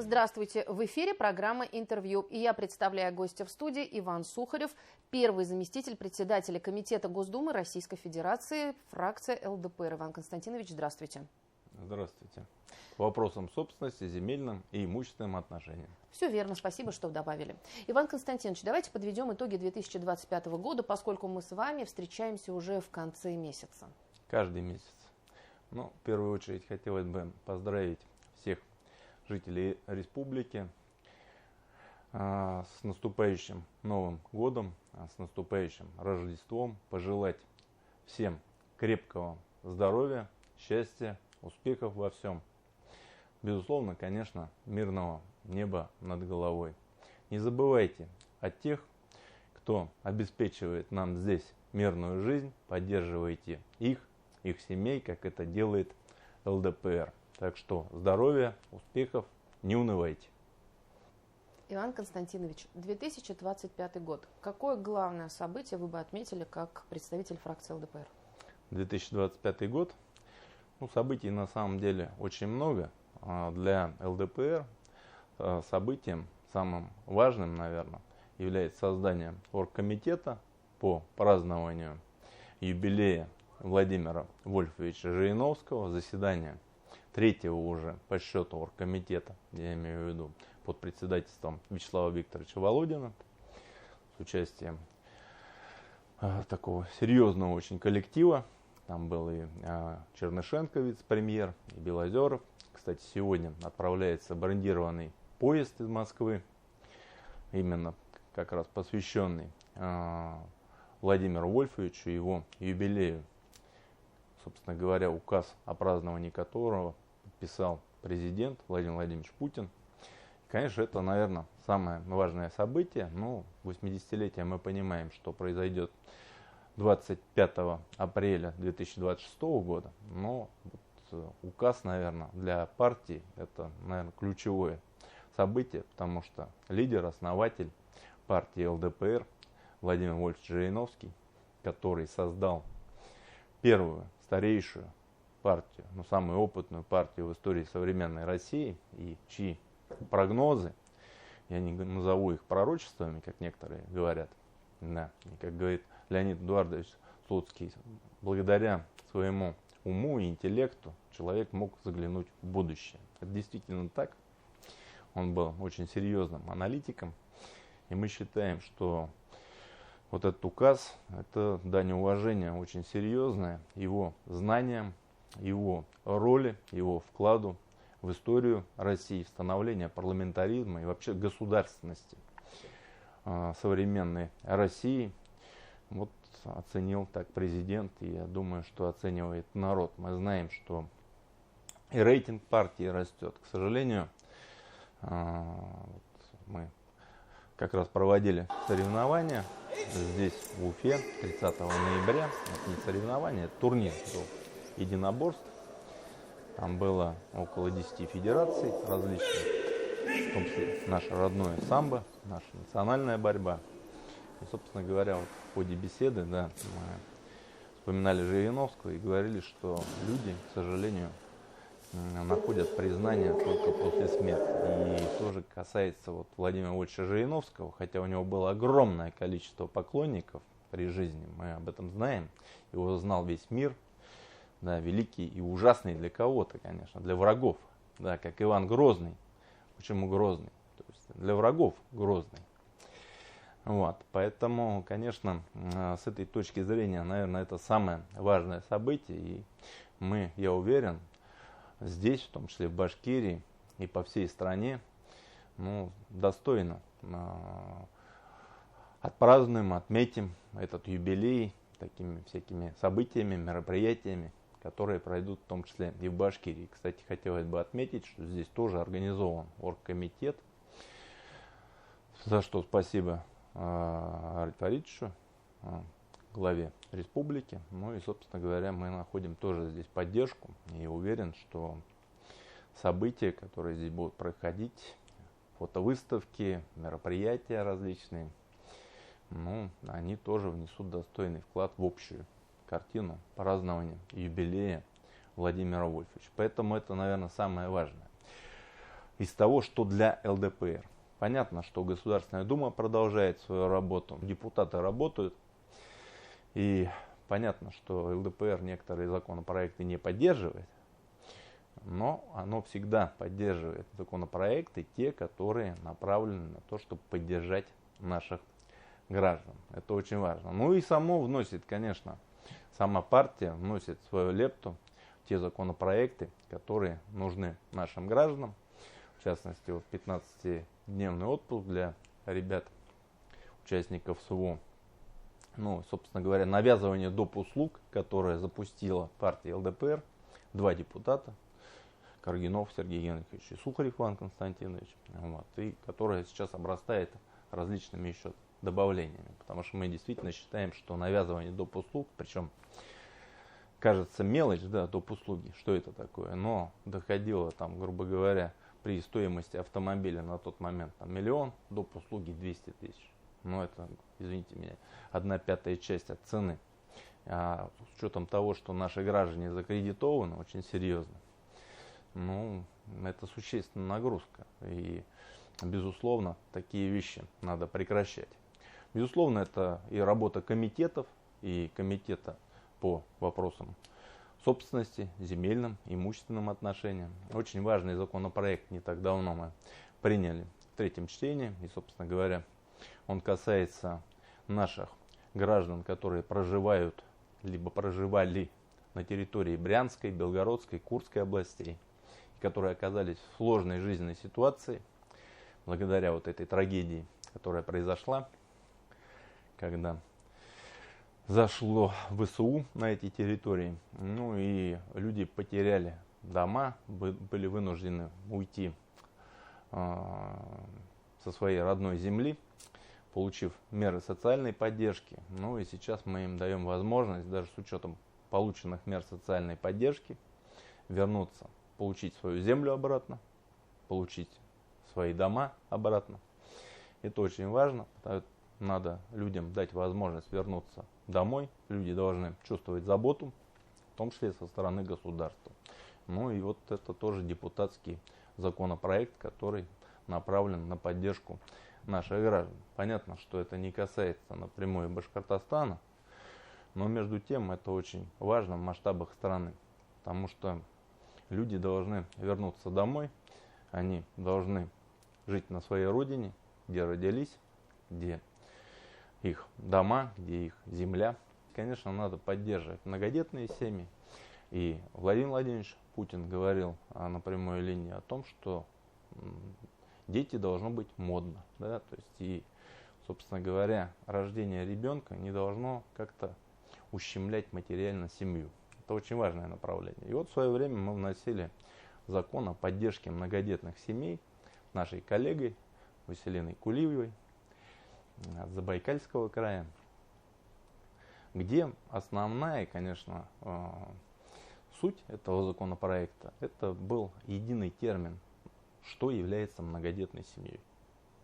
Здравствуйте! В эфире программа «Интервью». И я представляю гостя в студии Иван Сухарев, первый заместитель председателя Комитета Госдумы Российской Федерации, фракция ЛДПР. Иван Константинович, здравствуйте. Здравствуйте. По вопросам собственности, земельным и имущественным отношениям. Все верно, спасибо, что добавили. Иван Константинович, давайте подведем итоги 2025 года, поскольку мы с вами встречаемся уже в конце месяца. Каждый месяц. В первую очередь хотелось бы поздравить всех жителей республики с наступающим Новым годом, с наступающим Рождеством, пожелать всем крепкого здоровья, счастья, успехов во всем. Безусловно, конечно, мирного неба над головой. Не забывайте о тех, кто обеспечивает нам здесь мирную жизнь, поддерживайте их семей, как это делает ЛДПР. Так что здоровья, успехов, не унывайте. Иван Константинович, 2025 год. Какое главное событие вы бы отметили как представитель фракции ЛДПР? 2025 год. Событий на самом деле очень много. Для ЛДПР событием самым важным, наверное, является создание оргкомитета по празднованию юбилея Владимира Вольфовича Жириновского, заседание третьего уже по счету оргкомитета, я имею в виду, под председательством Вячеслава Викторовича Володина, с участием такого серьезного очень коллектива. Там был и Чернышенко, вице-премьер, и Белозеров. Кстати, сегодня отправляется брендированный поезд из Москвы, именно как раз посвященный Владимиру Вольфовичу, его юбилею. Собственно говоря, указ о праздновании которого подписал президент Владимир Владимирович Путин. Конечно, это, наверное, самое важное событие. 80-летие мы понимаем, что произойдет 25 апреля 2026 года. Но указ, наверное, для партии это, наверное, ключевое событие, потому что лидер, основатель партии ЛДПР Владимир Вольфович Жириновский, который создал первую старейшую партию, самую опытную партию в истории современной России, и чьи прогнозы, я не назову их пророчествами, как некоторые говорят, да, и как говорит Леонид Эдуардович Слуцкий, благодаря своему уму и интеллекту человек мог заглянуть в будущее. Это действительно так. Он был очень серьезным аналитиком, и мы считаем, что вот этот указ, это дань уважения очень серьезная его знаниям, его роли, его вкладу в историю России, в становление парламентаризма и вообще государственности современной России. Вот оценил так президент, и я думаю, что оценивает народ. Мы знаем, что и рейтинг партии растет. К сожалению, мы как раз проводили соревнования здесь, в Уфе, 30 ноября. Это не соревнования, это турнир был единоборств. Там было около 10 федераций различных, в том числе наше родное самбо, наша национальная борьба. И, собственно говоря, в ходе беседы, мы вспоминали Жириновского и говорили, что люди, к сожалению, находят признание только после смерти. И тоже касается Владимира Вольфовича Жириновского, хотя у него было огромное количество поклонников при жизни, мы об этом знаем, его знал весь мир, да, великий и ужасный для кого-то, конечно, для врагов, да, как Иван Грозный. Почему Грозный? То есть для врагов Грозный. Поэтому, конечно, с этой точки зрения, наверное, это самое важное событие. И мы, я уверен, здесь, в том числе в Башкирии и по всей стране, достойно отпразднуем, отметим этот юбилей такими всякими событиями, мероприятиями, которые пройдут в том числе и в Башкирии. Кстати, хотелось бы отметить, что здесь тоже организован оргкомитет, за что спасибо Арифу Фаридовичу, главе республики. И, собственно говоря, мы находим тоже здесь поддержку. И уверен, что события, которые здесь будут проходить, фотовыставки, мероприятия различные, они тоже внесут достойный вклад в общую картину празднования юбилея Владимира Вольфовича. Поэтому это, наверное, самое важное. из того, что для ЛДПР. Понятно, что Государственная Дума продолжает свою работу, депутаты работают, и понятно, что ЛДПР некоторые законопроекты не поддерживает, но оно всегда поддерживает законопроекты, те, которые направлены на то, чтобы поддержать наших граждан. Это очень важно. Ну и само вносит, конечно, сама партия вносит свою лепту в те законопроекты, которые нужны нашим гражданам. В частности, вот 15-дневный отпуск для ребят, участников СВО. Ну, собственно говоря, навязывание доп. Услуг, которое запустила партия ЛДПР, 2 депутата, Каргинов Сергей Генрихович и Сухарев Иван Константинович, вот, и которая сейчас обрастает различными еще добавлениями. Потому что мы действительно считаем, что навязывание доп. Услуг, причем кажется мелочь, да, доп. Услуги, что это такое, но доходило там, грубо говоря, при стоимости автомобиля на тот момент там, 1 000 000, доп. Услуги 200 тысяч. Ну это, извините меня, 1/5 часть от цены. А с учетом того, что наши граждане закредитованы очень серьезно, ну, это существенная нагрузка. И, безусловно, такие вещи надо прекращать. Безусловно, это и работа комитетов, и комитета по вопросам собственности, земельным, имущественным отношениям. Очень важный законопроект не так давно мы приняли в 3-м чтении. И, собственно говоря, он касается наших граждан, которые проживают, либо проживали на территории Брянской, Белгородской, Курской областей, которые оказались в сложной жизненной ситуации благодаря вот этой трагедии, которая произошла, когда зашло со на эти территории. Ну и люди потеряли дома, были вынуждены уйти со своей родной земли, получив меры социальной поддержки. Ну и сейчас мы им даем возможность, даже с учетом полученных мер социальной поддержки, вернуться, получить свою землю обратно, получить свои дома обратно. Это очень важно. Надо людям дать возможность вернуться домой. Люди должны чувствовать заботу, в том числе со стороны государства. Ну и вот это тоже депутатский законопроект, который направлен на поддержку наших граждан. Понятно, что это не касается напрямую Башкортостана, но между тем это очень важно в масштабах страны, потому что люди должны вернуться домой, они должны жить на своей родине, где родились, где их дома, где их земля. Конечно, надо поддерживать многодетные семьи. И Владимир Владимирович Путин говорил на прямой линии о том, что дети должно быть модно. Да? То есть и, собственно говоря, рождение ребенка не должно как-то ущемлять материально семью. Это очень важное направление. И вот в свое время мы вносили закон о поддержке многодетных семей нашей коллегой Василиной Кулиевой от Забайкальского края, где основная, конечно, суть этого законопроекта, это был единый термин, что является многодетной семьей.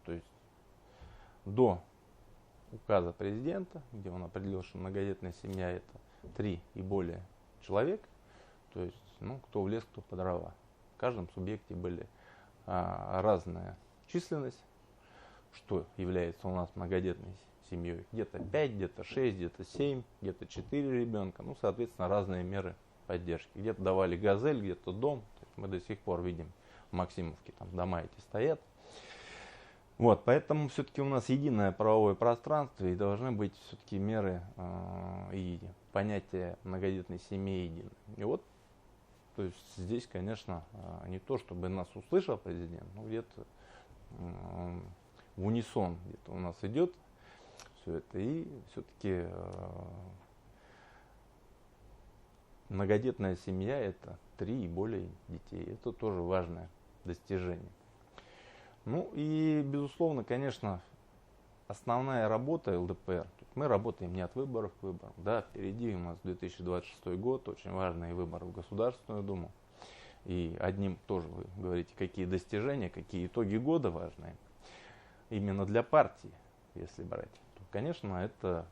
То есть до указа президента, где он определил, что многодетная семья это 3 и более человек, то есть, ну, кто в лес, кто по дрова. В каждом субъекте были разная численность, что является у нас многодетной семьей. Где-то 5, где-то 6, где-то 7, где-то 4 ребенка. Ну, соответственно, разные меры поддержки. Где-то давали газель, где-то дом. Мы до сих пор видим в Максимовке, там дома эти стоят. Вот, поэтому все-таки у нас единое правовое пространство, и должны быть все-таки меры и понятие многодетной семьи единое. И вот, то есть здесь, конечно, не то, чтобы нас услышал президент, но где-то в унисон где-то у нас идет все это. И все-таки многодетная семья это 3 и более детей. Это тоже важное достижение. Ну и, безусловно, конечно, основная работа ЛДПР. Мы работаем не от выборов к выборам. Да, впереди у нас 2026 год, очень важные выборы в Государственную Думу. И одним тоже вы говорите, какие достижения, какие итоги года важные. Именно для партии, если брать, то, конечно, это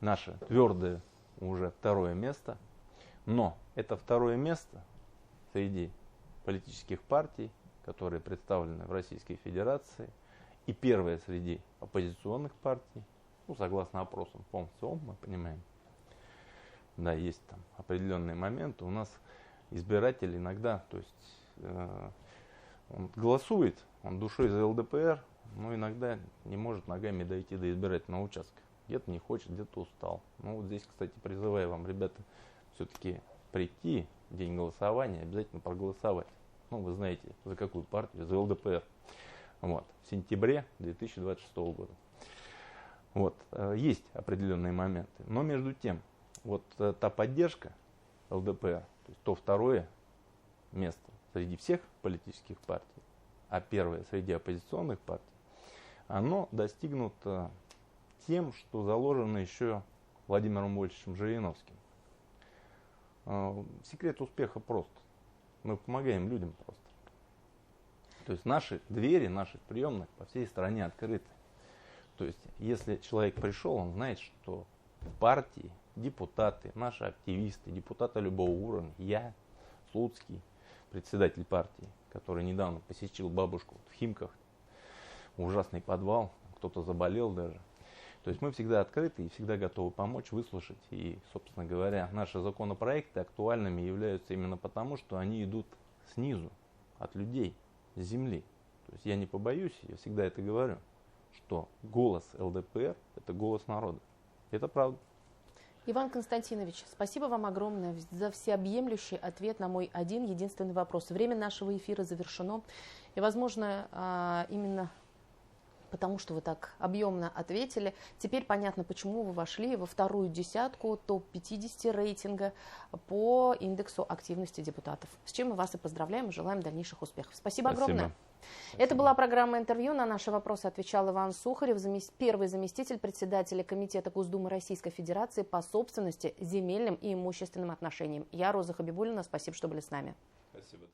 наше твердое уже 2-е место. Но это 2-е место среди политических партий, которые представлены в Российской Федерации, и первая среди оппозиционных партий, ну, согласно опросам ПОМ-ЦИОМ, мы понимаем, да, есть там определенные моменты. У нас избиратель иногда, то есть он голосует, он душой за ЛДПР, но иногда не может ногами дойти до избирательного участка. Где-то не хочет, где-то устал. Ну вот здесь, кстати, призываю вам, ребята, все-таки прийти в день голосования, обязательно проголосовать. Ну, вы знаете, за какую партию, за ЛДПР. Вот, в сентябре 2026 года. Вот, есть определенные моменты. Но между тем, вот та поддержка ЛДПР, то есть то второе место среди всех политических партий, а первое среди оппозиционных партий, оно достигнуто тем, что заложено еще Владимиром Вольфовичем Жириновским. Секрет успеха прост. Мы помогаем людям просто. То есть наши двери, наших приемных по всей стране открыты. То есть если человек пришел, он знает, что партии, депутаты, наши активисты, депутаты любого уровня, я, Слуцкий, председатель партии, который недавно посетил бабушку в Химках, ужасный подвал, кто-то заболел даже. То есть мы всегда открыты и всегда готовы помочь, выслушать. И, собственно говоря, наши законопроекты актуальными являются именно потому, что они идут снизу, от людей, с земли. То есть я не побоюсь, я всегда это говорю, что голос ЛДПР – это голос народа. Это правда. Иван Константинович, спасибо вам огромное за всеобъемлющий ответ на мой один единственный вопрос. Время нашего эфира завершено. И, возможно, именно потому что вы так объемно ответили, теперь понятно, почему вы вошли во вторую десятку топ-50 рейтинга по индексу активности депутатов. С чем мы вас и поздравляем и желаем дальнейших успехов. Спасибо огромное. Это была программа «Интервью». На наши вопросы отвечал Иван Сухарев, первый заместитель председателя Комитета Госдумы Российской Федерации по собственности, земельным и имущественным отношениям. Я Роза Хабибуллина. Спасибо, что были с нами. Спасибо.